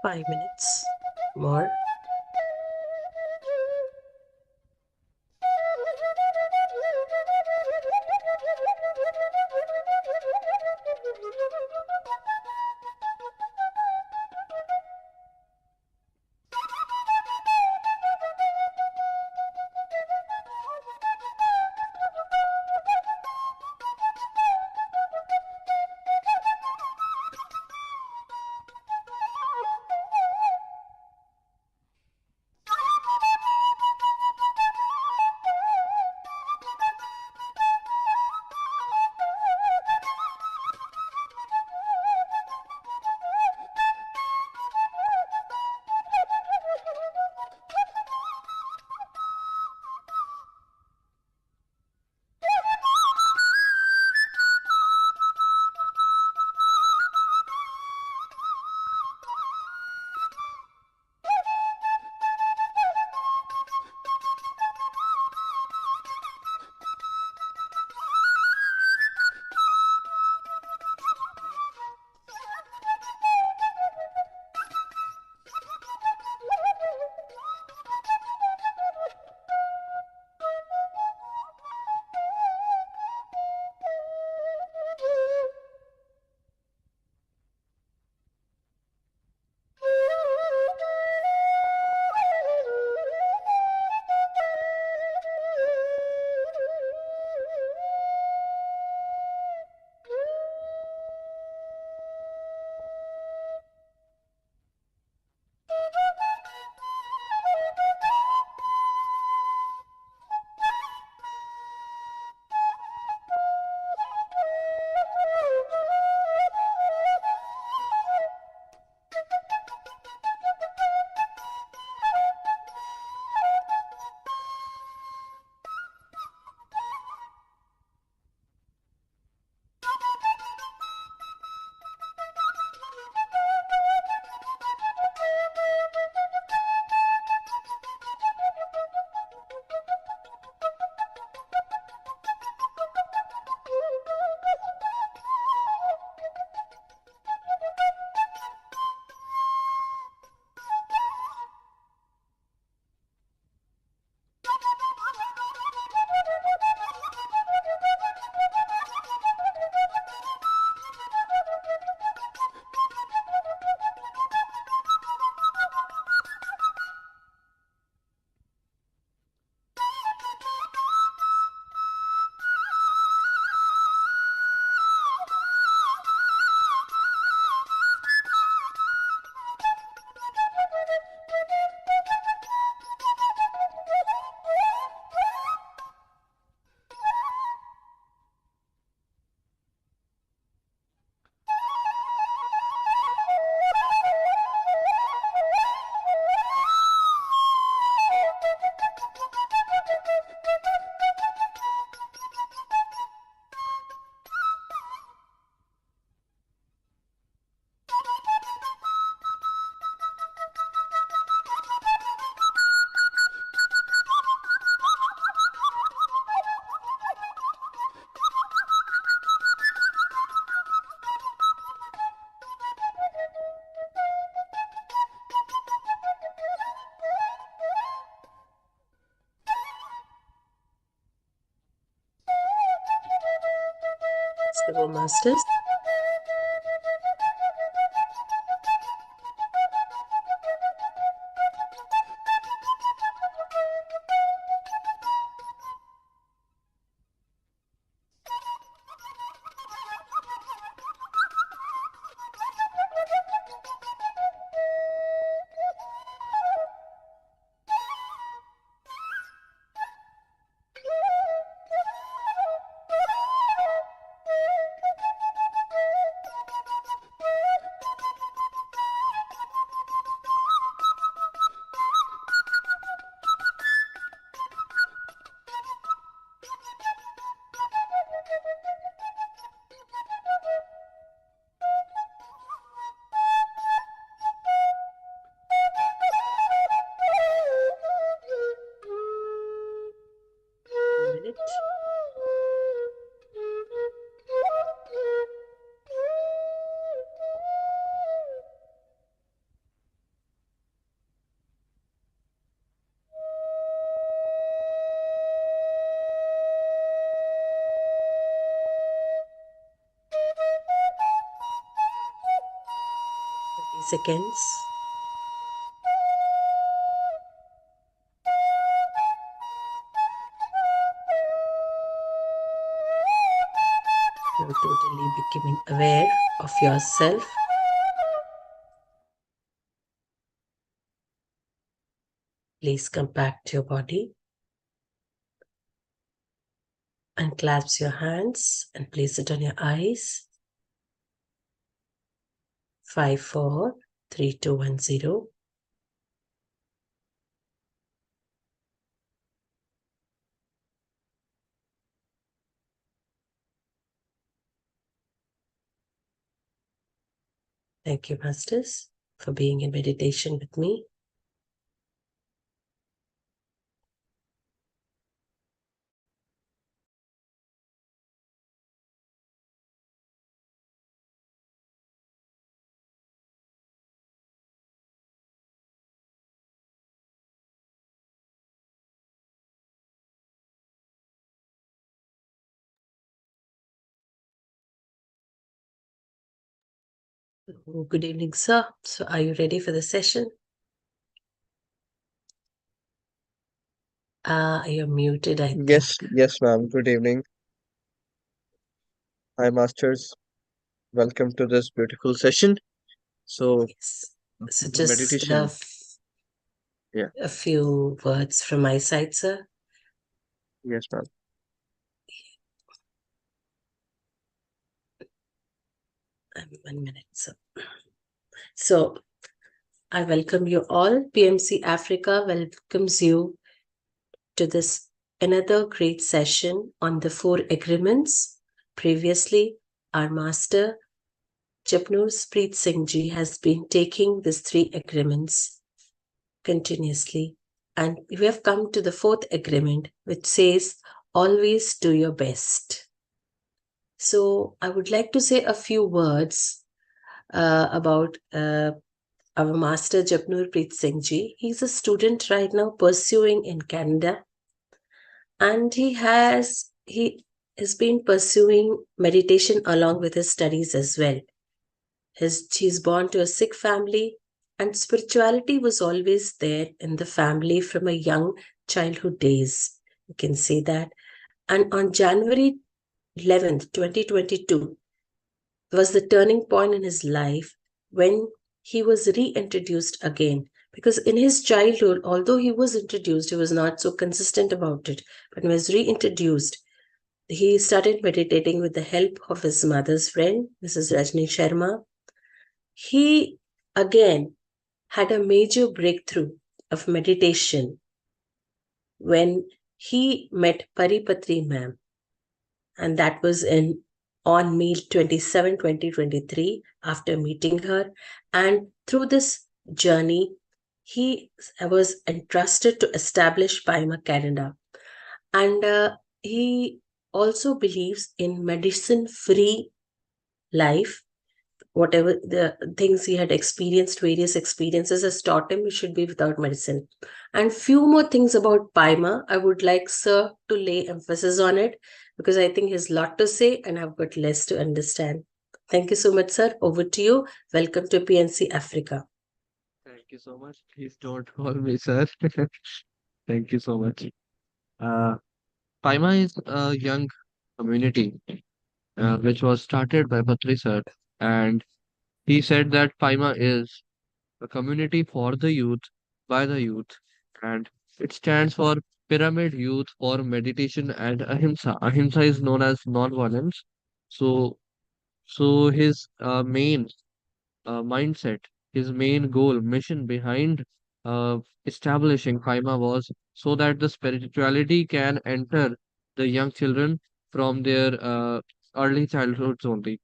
5 minutes more. Civil Masters. seconds. You're totally becoming aware of yourself. Please come back to your body and clasp your hands and place it on your eyes. 5, 4, 3, 2, 1, 0. Thank you, Masters, for being in meditation with me. Good evening, sir. So are you ready for the session? You're muted, I think. Yes, ma'am. Good evening. Hi, Masters. Welcome to this beautiful session. So, Yes. So the just meditation. Yeah, a few words from my side, sir. yes, ma'am. One minute, sir. So I welcome you all. PMC Africa welcomes you to this another great session on the 4 agreements. Previously, our master Japnur Preet Singh Ji has been taking these 3 agreements continuously, and we have come to the 4th agreement, which says always do your best. So I would like to say a few words about our master Japnur Preet Singh Ji. He's a student right now pursuing in Canada, and he has been pursuing meditation along with his studies as well. He's born to a Sikh family, and spirituality was always there in the family from a young childhood days. You can say that. And on January 11th, 2022, was the turning point in his life when he was reintroduced again. Because in his childhood, although he was introduced, he was not so consistent about it. But when he was reintroduced, he started meditating with the help of his mother's friend, Mrs. Rajni Sharma. He again had a major breakthrough of meditation when he met Paripatri ma'am, and that was on May 27, 2023, after meeting her. And through this journey, he was entrusted to establish Paima Canada. And he also believes in medicine-free life. Whatever the things he had experienced, various experiences has taught him he should be without medicine. And few more things about Paima, I would like Sir to lay emphasis on it, because I think he has a lot to say and I've got less to understand. Thank you so much, sir. Over to you. Welcome to PNC Africa. Thank you so much. Please don't call me sir. Thank you so much. Uh, Paima is a young community which was started by Patri sir, and he said that Paima is a community for the youth, by the youth, and it stands for Pyramid Youth for Meditation and Ahimsa. Ahimsa is known as non-violence. So, so his main mindset, his main goal, mission behind establishing Paima was so that the spirituality can enter the young children from their early childhoods only.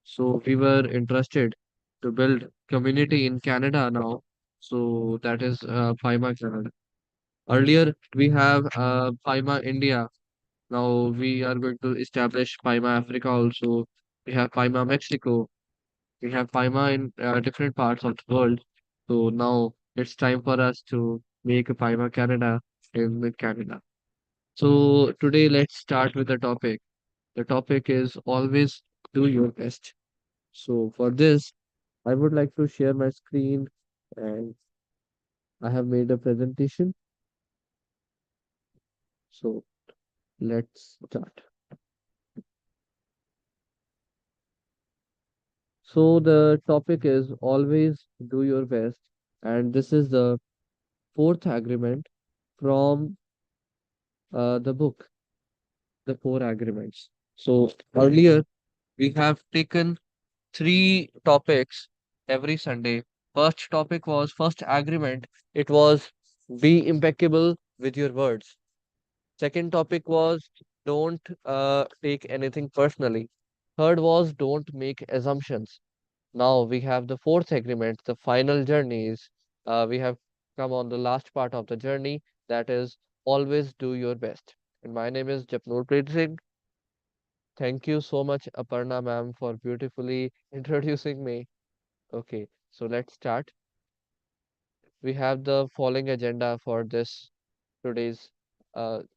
So we were interested to build community in Canada now. So that is Paima Canada. Earlier we have Paima India. Now we are going to establish Paima Africa also. We have Paima Mexico. We have Paima in different parts of the world. So now it's time for us to make a Paima Canada in Canada. So today let's start with the topic. The topic is always do your best. So for this, I would like to share my screen and I have made a presentation. So let's start. So the topic is always do your best, and this is the fourth agreement from the book, The Four Agreements. So earlier we have taken three topics every Sunday. First topic was first agreement. It was be impeccable with your words. Second topic was don't take anything personally. Third was don't make assumptions. Now we have the fourth agreement, the final journeys. We have come on the last part of the journey, that is always do your best. And my name is Japnoor Singh. Thank you so much, Aparna ma'am, for beautifully introducing me. Okay, so let's start. We have the following agenda for this today's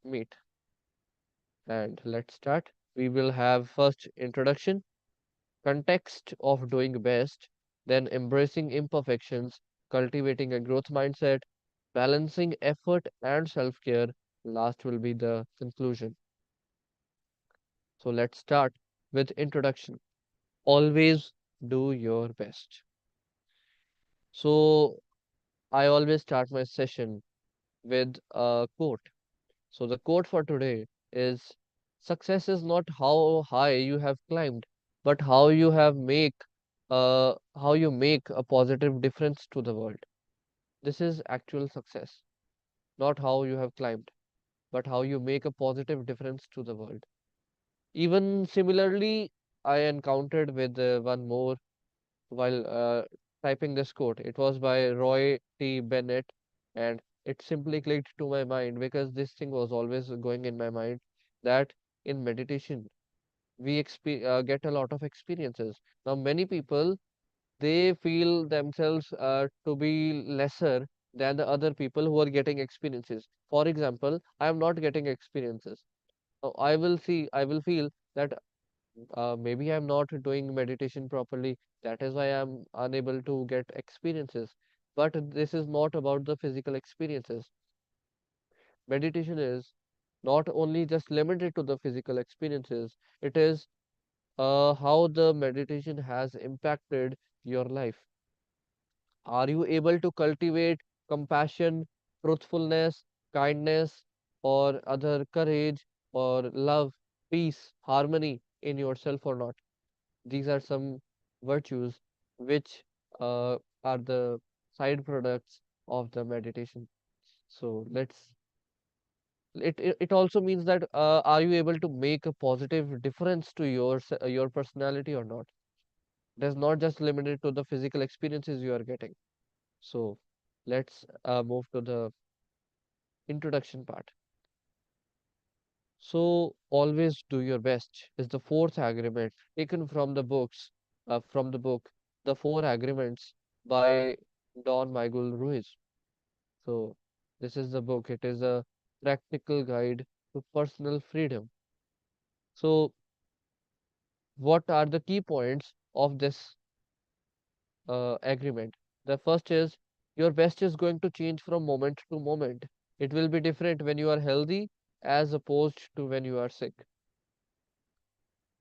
meet. And let's start. We will have first introduction, context of doing best, then embracing imperfections, cultivating a growth mindset, balancing effort and self-care. Last will be the conclusion. So let's start with introduction. Always do your best. So I always start my session with a quote. So the quote for today is success is not how high you have climbed, but how you make a positive difference to the world. This is actual success, not how you have climbed, but how you make a positive difference to the world. Even similarly, I encountered with one more while typing this quote. It was by Roy T. Bennett, and it simply clicked to my mind because this thing was always going in my mind that in meditation get a lot of experiences. Now, many people they feel themselves to be lesser than the other people who are getting experiences. For example, I am not getting experiences. Now, I will feel that maybe I'm not doing meditation properly. That is why I'm unable to get experiences. But this is not about the physical experiences. Meditation is not only just limited to the physical experiences, it is how the meditation has impacted your life. Are you able to cultivate compassion, truthfulness, kindness, or other courage, or love, peace, harmony in yourself or not? These are some virtues which are the side products of the meditation. So it also means that are you able to make a positive difference to your personality or not? It is not just limited to the physical experiences you are getting. So let's move to the introduction part. So always do your best is the fourth agreement taken from the book, The Four Agreements by Don Miguel Ruiz. So this is the book. It is a practical guide to personal freedom. So what are the key points of this agreement? The first is your best is going to change from moment to moment. It will be different when you are healthy as opposed to when you are sick.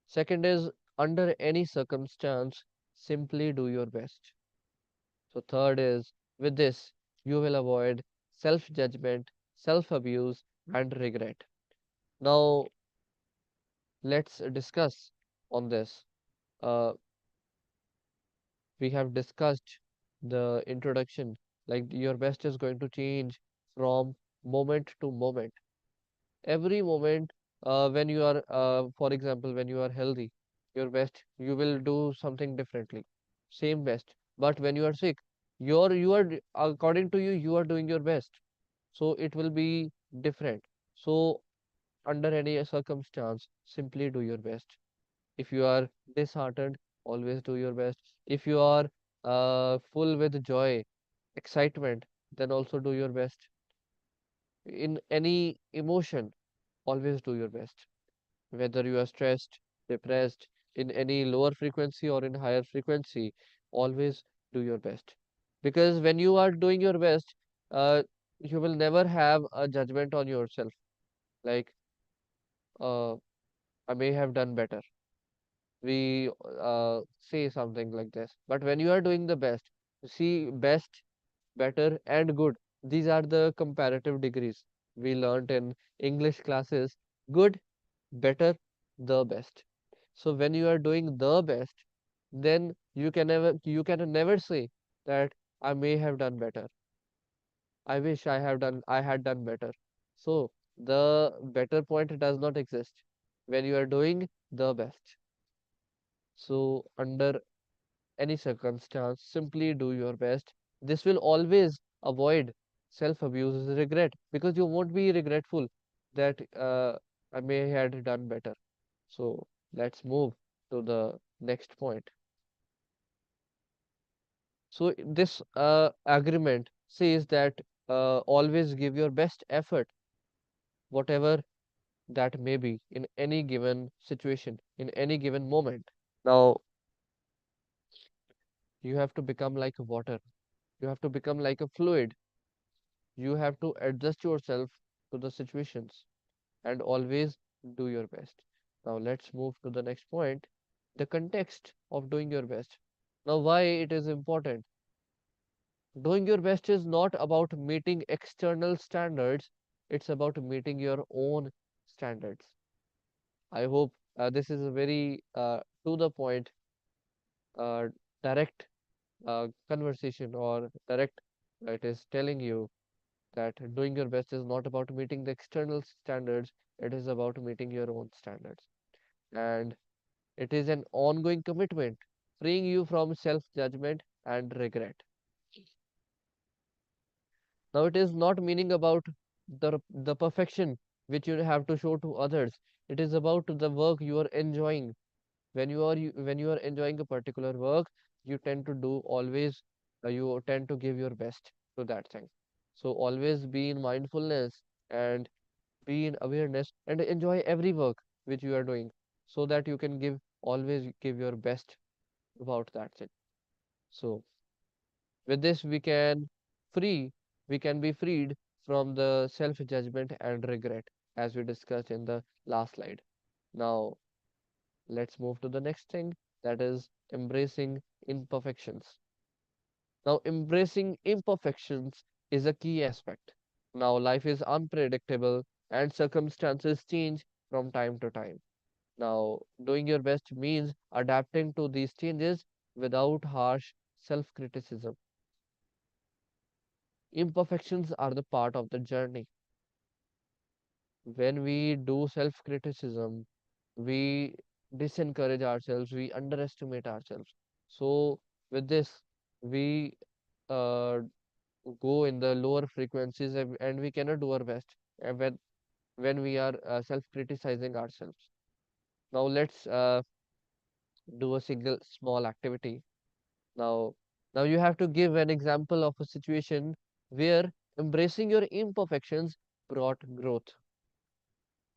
Second is under any circumstance, simply do your best. So, third is with this, you will avoid self judgment, self abuse, and regret. Now, let's discuss on this. Uh, we have discussed the introduction, like your best is going to change from moment to moment. Every moment when you are for example when you are healthy, your best you will do something differently, same best. But when you are sick, according to you, you are doing your best, so it will be different. So under any circumstance, simply do your best. If you are disheartened, always do your best. If you are full with joy, excitement, then also do your best. In any emotion, always do your best. Whether you are stressed, depressed, in any lower frequency or in higher frequency, always do your best. Because when you are doing your best, uh, you will never have a judgment on yourself. Like, uh, I may have done better. We say something like this. But when you are doing the best, see, best, better, and good. These are the comparative degrees we learned in English classes. Good, better, the best. So when you are doing the best, then you can never say that I may have done better. I wish I had done better. So the better point does not exist when you are doing the best. So under any circumstance, simply do your best. This will always avoid self-abuse, regret, because you won't be regretful that I may had done better. So let's move to the next point. So this agreement says that always give your best effort, whatever that may be, in any given situation, in any given moment. Now you have to become like water. You have to become like a fluid. You have to adjust yourself to the situations and always do your best. Now let's move to the next point, the context of doing your best. Now, why it is important? Doing your best is not about meeting external standards, it's about meeting your own standards. I hope this is a very to the point, uh, direct conversation, or direct, it is telling you that doing your best is not about meeting the external standards, it is about meeting your own standards. And it is an ongoing commitment, freeing you from self judgment and regret. Now, it is not meaning about the perfection which you have to show to others. It is about the work you are enjoying. When you are enjoying a particular work, you tend to do always, you tend to give your best to that thing. So always be in mindfulness and be in awareness and enjoy every work which you are doing, so that you can always give your best about that thing. So with this, free we can be freed from the self judgment and regret, as we discussed in the last slide. Now let's move to the next thing, that is embracing imperfections. Now, embracing imperfections is a key aspect. Now, life is unpredictable and circumstances change from time to time. Now, doing your best means adapting to these changes without harsh self criticism. Imperfections are the part of the journey. When we do self criticism, we disencourage ourselves, we underestimate ourselves. So, with this, we uh, go in the lower frequencies, and we cannot do our best when we are self criticizing ourselves. Now, let's do a single small activity. Now, now you have to give an example of a situation where embracing your imperfections brought growth.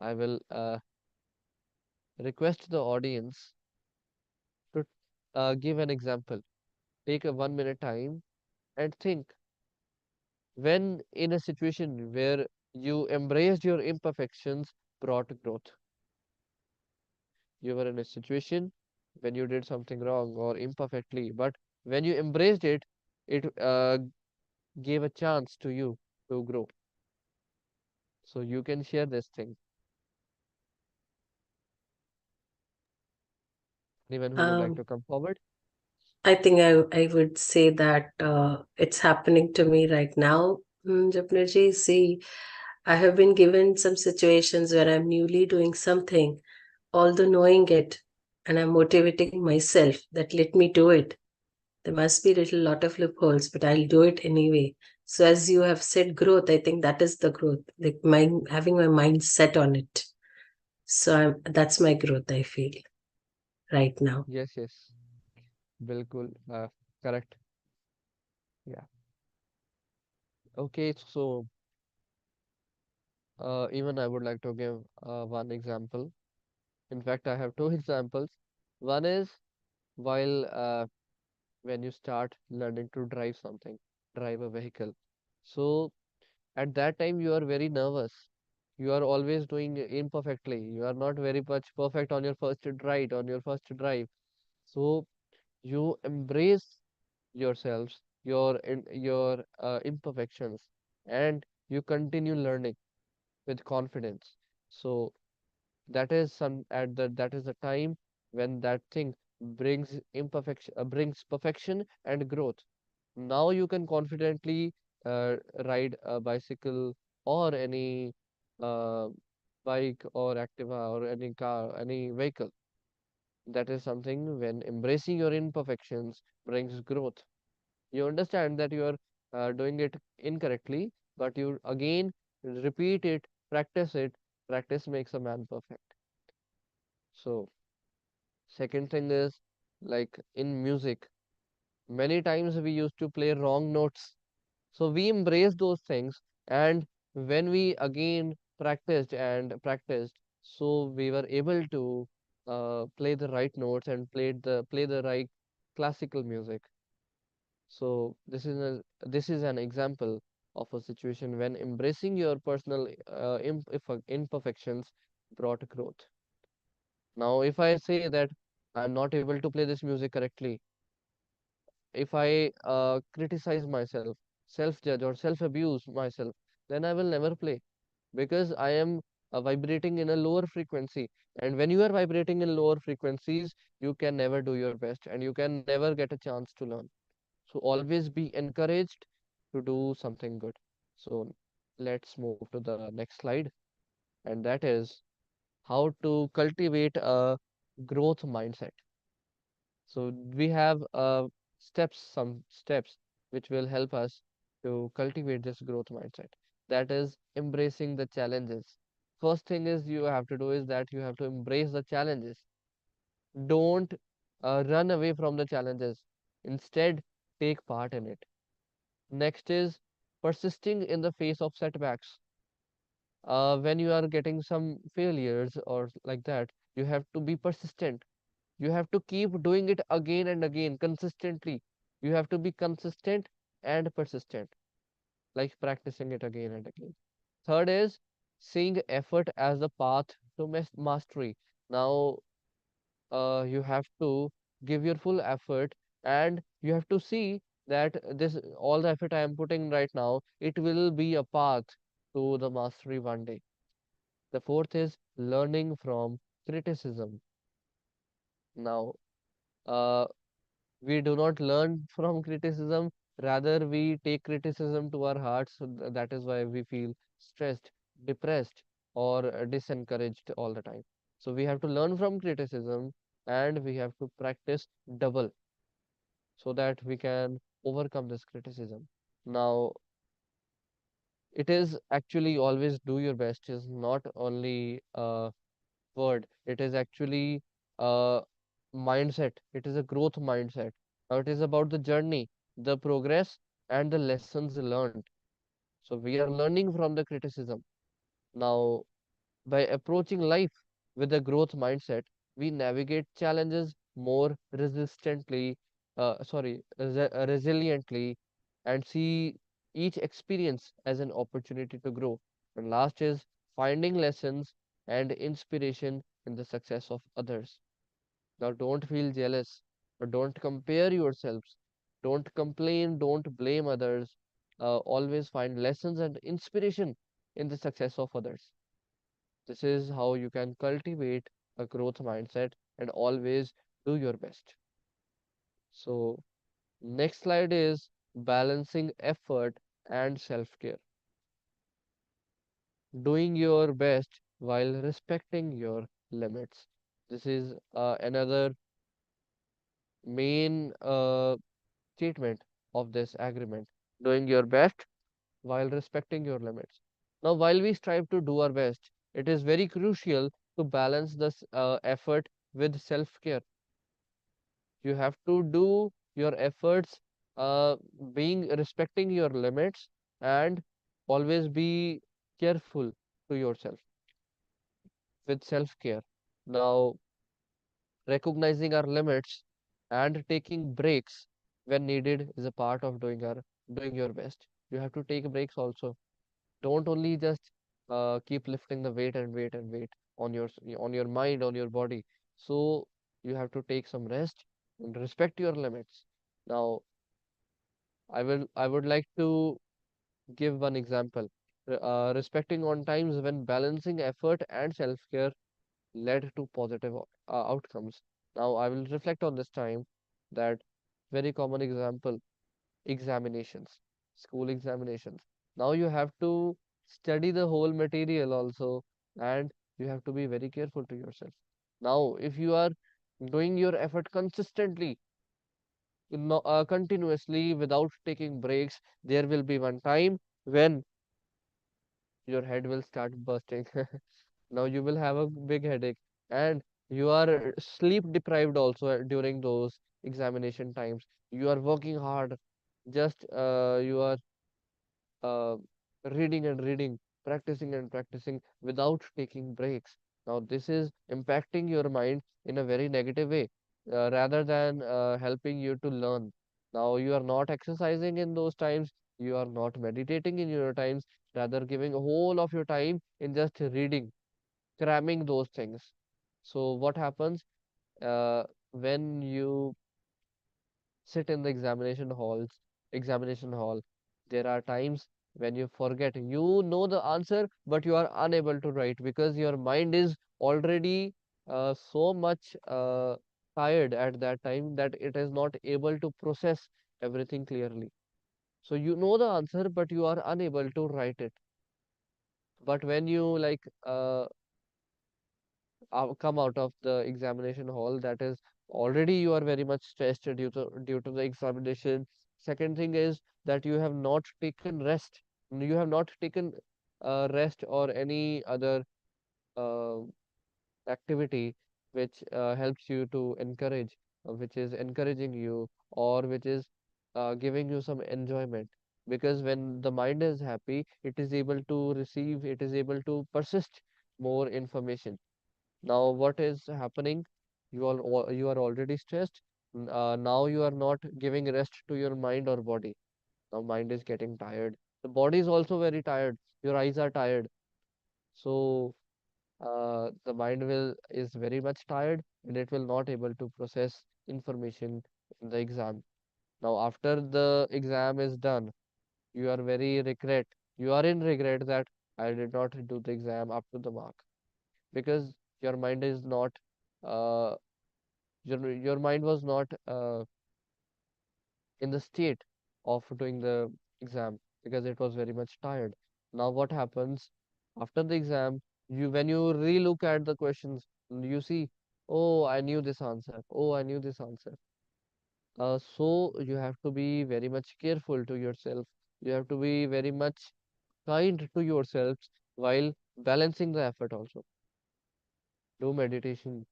I will request the audience to give an example. Take a 1 minute time and think, when in a situation where you embraced your imperfections brought growth. You were in a situation when you did something wrong or imperfectly, but when you embraced it, it gave a chance to you to grow. So you can share this thing. Anyone who would like Um, to come forward? I think I would say that it's happening to me right now. Japnaji, see, I have been given some situations where I'm newly doing something, although knowing it, and I'm motivating myself that let me do it. There must be a little lot of loopholes, but I'll do it anyway. So as you have said, growth, I think that is the growth, like having my mind set on it. So that's my growth, I feel right now. Yes, yes. Bilkul. Correct. Yeah. Okay, so even I would like to give one example. In fact, I have two examples. One is while when you start learning to drive something, drive a vehicle. So at that time, you are very nervous. You are always doing imperfectly. You are not very much perfect on your first ride, on your first drive. So you embrace yourselves, your imperfections, and you continue learning with confidence. So that is the time when that thing brings perfection and growth. Now you can confidently uh, ride a bicycle or any uh, bike or activa or any car, any vehicle. That is something when embracing your imperfections brings growth. You understand that you are doing it incorrectly, but you again repeat it, practice it. Practice makes a man perfect. So second thing is, like in music, many times we used to play wrong notes. So we embraced those things, and when we again practiced, so we were able to play the right notes and play the right classical music. So this is an example of a situation when embracing your personal imperfections brought growth. Now, if I say that I'm not able to play this music correctly, if I criticize myself, self-judge or self-abuse myself, then I will never play because I am vibrating in a lower frequency. And when you are vibrating in lower frequencies, you can never do your best and you can never get a chance to learn. So always be encouraged to do something good. So let's move to the next slide, and that is how to cultivate a growth mindset. So we have some steps which will help us to cultivate this growth mindset. That is embracing the challenges. First thing is you have to do is that you have to embrace the challenges. Don't run away from the challenges. Instead, take part in it. Next is persisting in the face of setbacks. When you are getting some failures or like that, you have to be persistent. You have to keep doing it again and again consistently. You have to be consistent and persistent, like practicing it again and again. Third is seeing effort as the path to mastery. Now, you have to give your full effort and you have to see that this all the effort I am putting right now, it will be a path to the mastery one day. The fourth is learning from criticism. Now, uh, we do not learn from criticism, rather we take criticism to our hearts. So that is why we feel stressed, depressed, or disencouraged all the time. So we have to learn from criticism and we have to practice double so that we can overcome this criticism. Now, it is actually always do your best is not only a word, it is actually a mindset, it is a growth mindset. Now, it is about the journey, the progress, and the lessons learned. So, we are learning from the criticism. Now, by approaching life with a growth mindset, we navigate challenges more resiliently, and see each experience as an opportunity to grow. And last is finding lessons and inspiration in the success of others. Now, don't feel jealous or don't compare yourselves. Don't complain, don't blame others. Always find lessons and inspiration in the success of others. This is how you can cultivate a growth mindset and always do your best. So, next slide is balancing effort and self care. Doing your best while respecting your limits. This is another main statement of this agreement. Doing your best while respecting your limits. Now, while we strive to do our best, it is very crucial to balance this effort with self care. You have to do your efforts uh, being respecting your limits and always be careful to yourself with self care. Now, recognizing our limits and taking breaks. when needed is a part of doing your best. You have to take breaks also. Don't only just keep lifting the weight and weight and weight on your mind, on your body. So you have to take some rest and respect your limits. Now, I would like to give one example. Respecting on times when balancing effort and self-care led to positive outcomes. Now, I will reflect on this time that very common example, examinations, school examinations. Now you have to study the whole material also, and you have to be very careful to yourself. Now, if you are doing your effort consistently, continuously without taking breaks, there will be one time when your head will start bursting. Now you will have a big headache, and you are sleep deprived also during those examination times. You are working hard, just you are uh, reading and reading, practicing and practicing without taking breaks. Now, this is impacting your mind in a very negative way rather than helping you to learn. Now, you are not exercising in those times, you are not meditating in your times, rather giving a whole of your time in just reading, cramming those things. So, what happens uh, when you sit in the examination hall, there are times when you forget, you know the answer, but you are unable to write because your mind is already so much tired at that time that it is not able to process everything clearly. So you know the answer, but you are unable to write it. But when you come out of the examination hall, that is already you are very much stressed due to the examination. Second thing is that you have not taken rest. You have not taken rest or any other uh, activity which helps you to encourage, which is encouraging you, or which is giving you some enjoyment. Because when the mind is happy, it is able to receive, it is able to persist more information. Now, what is happening? You are already stressed. Now you are not giving rest to your mind or body. Now mind is getting tired. The body is also very tired. Your eyes are tired. So the mind will is very much tired and it will not able to process information in the exam. Now after the exam is done, you are very regret. You are in regret that I did not do the exam up to the mark because your mind is not uh, your mind was not in the state of doing the exam because it was very much tired. Now what happens after the exam? You when you relook at the questions, you see, oh, I knew this answer. Oh, I knew this answer. So you have to be very much careful to yourself. You have to be very much kind to yourself while balancing the effort also. Do meditation,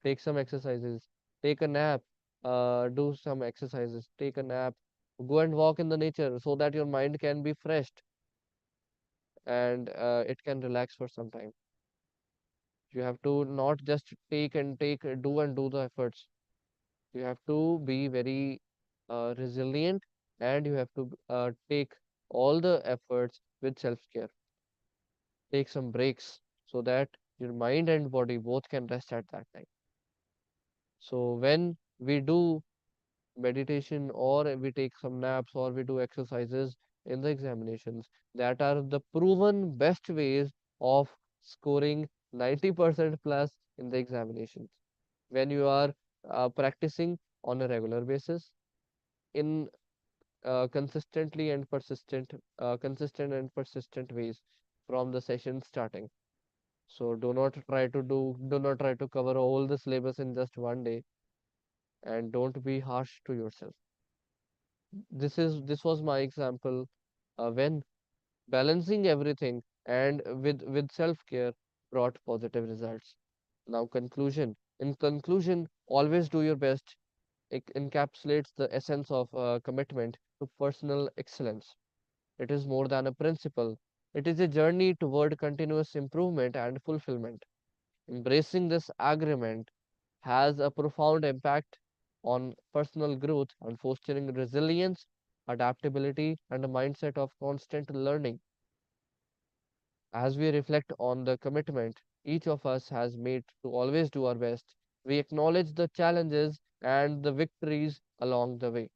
take some exercises, take a nap, do some exercises, take a nap, go and walk in the nature so that your mind can be fresh and it can relax for some time. You have to not just take and take, do and do the efforts. You have to be very resilient and you have to take all the efforts with self-care. Take some breaks so that your mind and body both can rest at that time. So when we do meditation or we take some naps or we do exercises in the examinations, that are the proven best ways of scoring 90% plus in the examinations when you are practicing on a regular basis in consistent and persistent ways from the session starting. So do not try to cover all the syllabus in just one day, and don't be harsh to yourself. This was my example when balancing everything and with self-care brought positive results. Now conclusion. In conclusion, always do your best. It encapsulates the essence of commitment to personal excellence. It is more than a principle. It is a journey toward continuous improvement and fulfillment. Embracing this agreement has a profound impact on personal growth and fostering resilience, adaptability, and a mindset of constant learning. As we reflect on the commitment each of us has made to always do our best, we acknowledge the challenges and the victories along the way.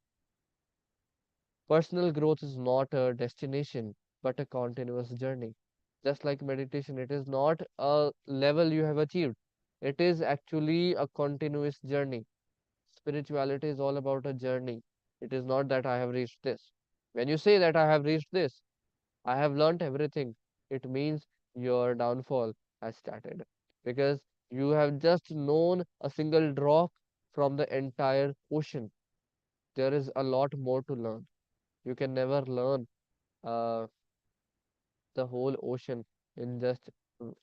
Personal growth is not a destination, but a continuous journey. Just like meditation, it is not a level you have achieved. It is actually a continuous journey. Spirituality is all about a journey. It is not that I have reached this. When you say that I have reached this, I have learnt everything, it means your downfall has started. Because you have just known a single drop from the entire ocean. There is a lot more to learn. You can never learn uh, the whole ocean in just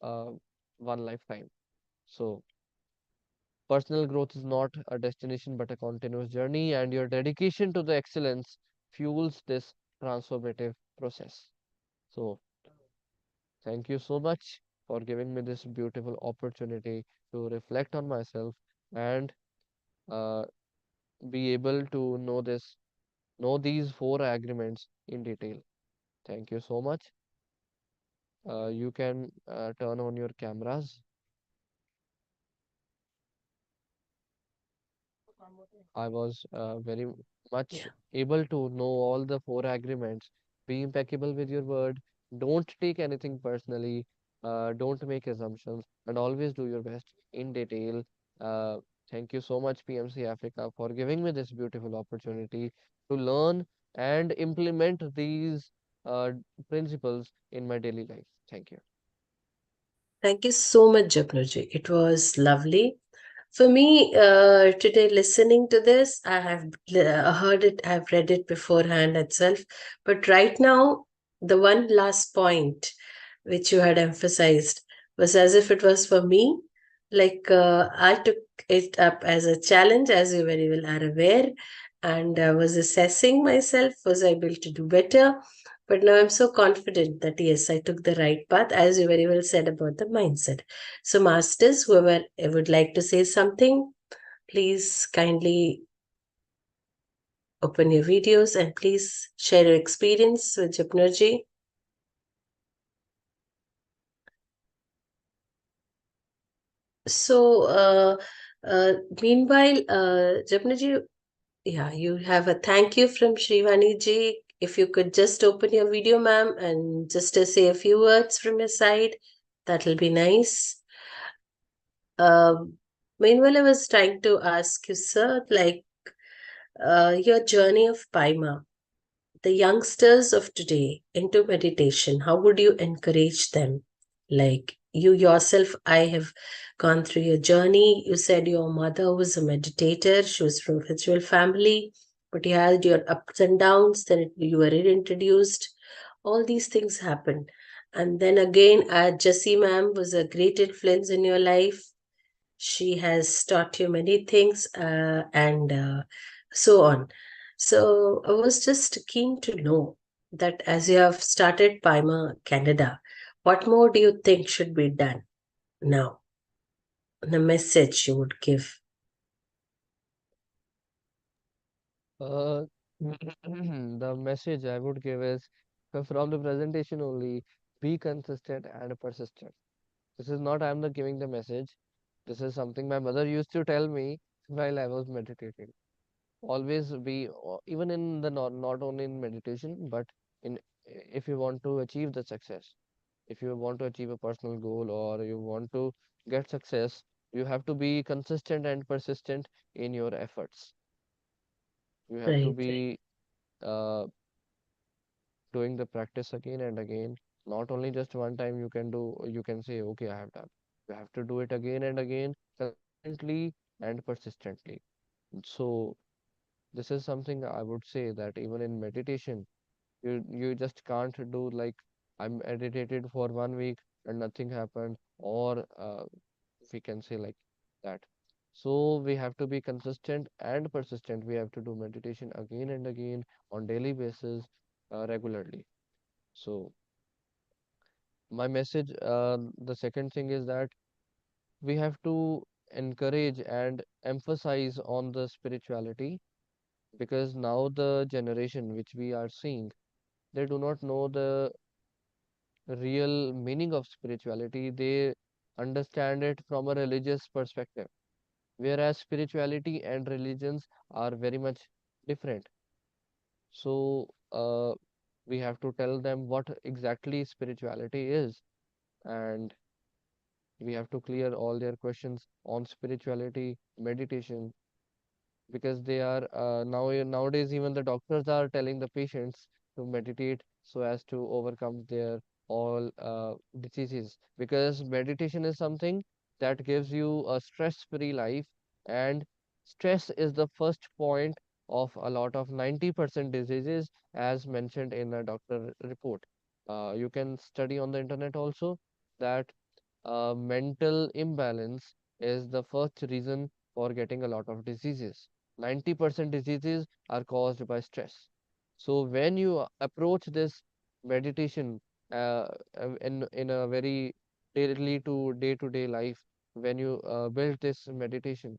uh, one lifetime. So, personal growth is not a destination but a continuous journey, and your dedication to the excellence fuels this transformative process. So, thank you so much for giving me this beautiful opportunity to reflect on myself and uh, be able to know these four agreements in detail. Thank you so much. You can turn on your cameras. I was very much Yeah. able to know all the four agreements. Be impeccable with your word. Don't take anything personally. Don't make assumptions, and always do your best in detail. Uh, Thank you so much, PMC Africa, for giving me this beautiful opportunity to learn and implement these uh, principles in my daily life. Thank you. Thank you so much, Japnuji. It was lovely. For me, today listening to this, I have heard it, I've read it beforehand itself. But right now, the one last point which you had emphasized was as if it was for me. Like I took it up as a challenge, as you very well are aware, and was assessing myself. Was I able to do better? But now I'm so confident that yes, I took the right path, as you very well said about the mindset. So, masters, whoever would like to say something, please kindly open your videos and please share your experience with Japnerji. So, meanwhile, Japnerji, yeah, you have a thank you from Shrivani ji. If you could just open your video, ma'am, and just say a few words from your side, that'll be nice. Meanwhile, I was trying to ask you, sir, like your journey of Paima, the youngsters of today into meditation, how would you encourage them? Like you yourself, I have gone through your journey. You said your mother was a meditator, she was from a ritual family, but you had your ups and downs, then you were introduced. All these things happened. And then again, Jessie ma'am was a great influence in your life. She has taught you many things and so on. So I was just keen to know that as you have started Paima Canada, what more do you think should be done now? The message you would give. Uh, the message I would give is from the presentation only, be consistent and persistent. This is not I'm the giving the message. This is something my mother used to tell me while I was meditating. Always be, even in the not only in meditation, but in if you want to achieve the success, if you want to achieve a personal goal or you want to get success, you have to be consistent and persistent in your efforts. You have to Right, right, be uh, doing the practice again and again. Not only just one time you can do, you can say, okay, I have done. You have to do it again and again, consistently and persistently. So this is something I would say that even in meditation, you just can't do like I'm meditated for 1 week and nothing happened, or we can say like that. So we have to be consistent and persistent. We have to do meditation again and again on daily basis, regularly. So my message, the second thing is that we have to encourage and emphasize on the spirituality, because now the generation which we are seeing, they do not know the real meaning of spirituality. They understand it from a religious perspective, whereas spirituality and religions are very much different. So we have to tell them what exactly spirituality is, and we have to clear all their questions on spirituality, meditation, because they are nowadays even the doctors are telling the patients to meditate so as to overcome their all diseases, because meditation is something that gives you a stress-free life, and stress is the first point of a lot of 90% diseases, as mentioned in a doctor report. You can study on the internet also that mental imbalance is the first reason for getting a lot of diseases. 90% diseases are caused by stress. So when you approach this meditation in a very daily to day life, when you build this meditation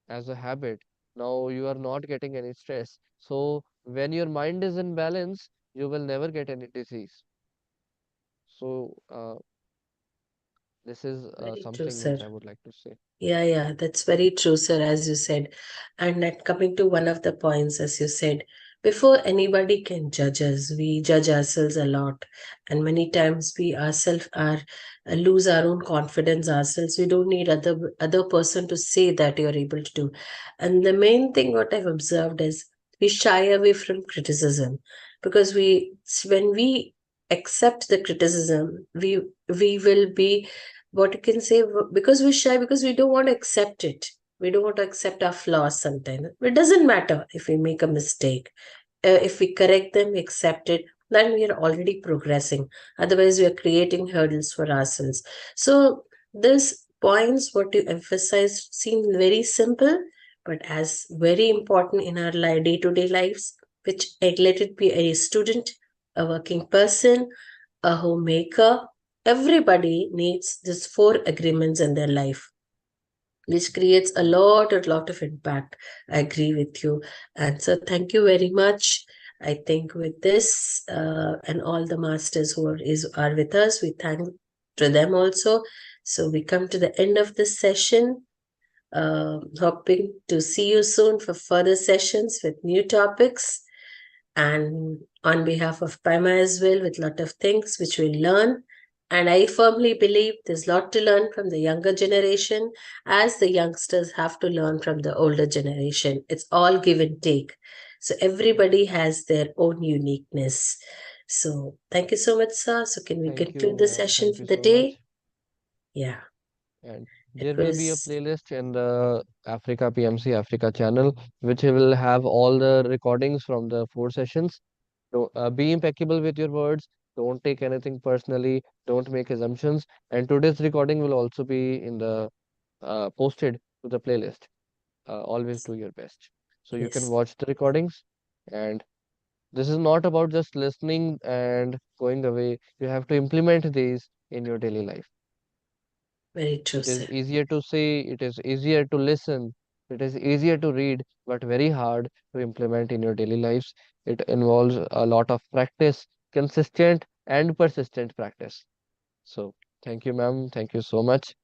as a habit, now you are not getting any stress. So when your mind is in balance, you will never get any disease. So this is Very true, something sir. which I would like to say. Yeah, that's very true, sir, as you said. And that coming to one of the points, as you said, before anybody can judge us, we judge ourselves a lot. And many times we ourselves are lose our own confidence ourselves. We don't need other person to say that you're able to do. And the main thing what I've observed is we shy away from criticism because when we accept the criticism, we will be what you can say because we're shy because we don't want to accept it, we don't want to accept our flaws sometimes. It doesn't matter if we make a mistake, if we correct them, we accept it, then we are already progressing. Otherwise we are creating hurdles for ourselves. So this points what you emphasize seem very simple but as very important in our day-to-day lives, which let it be a student, a working person, a homemaker. Everybody needs these four agreements in their life, which creates a lot of impact. I agree with you. And so thank you very much. I think with this and all the masters who are with us, we thank to them also. So we come to the end of this session. Hoping to see you soon for further sessions with new topics. And on behalf of Paima as well, with a lot of things which we learn. And I firmly believe there's a lot to learn from the younger generation, as the youngsters have to learn from the older generation. It's all give and take. So everybody has their own uniqueness. So thank you so much, sir. So can we Thank you, conclude the ma'am. session Thank for you the so day? much. Yeah, And it there will be a was playlist in the Africa PMC Africa channel, which will have all the recordings from the four sessions. So, be impeccable with your words. Don't take anything personally. Don't make assumptions. And today's recording will also be in the posted to the playlist. Always do your best. So you can yes, watch the recordings. And this is not about just listening and going away. You have to implement these in your daily life. very true, It is sir. easier to say, it is easier to listen, it is easier to read, but very hard to implement in your daily lives. It involves a lot of practice, consistent and persistent practice. So, thank you, ma'am. Thank you so much.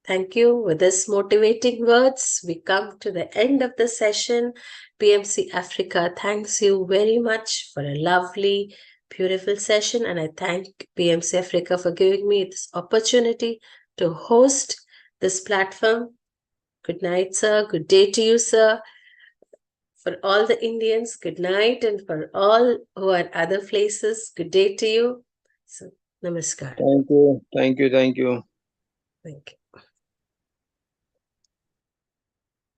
Thank you. With this motivating words, we come to the end of the session. PMC Africa thanks you very much for a lovely, beautiful session. And I thank PMC Africa for giving me this opportunity to host this platform. Good night, sir. Good day to you, sir. For all the Indians, good night. And for all who are other places, good day to you. So, namaskar. Thank you. Thank you. Thank you. Thank you.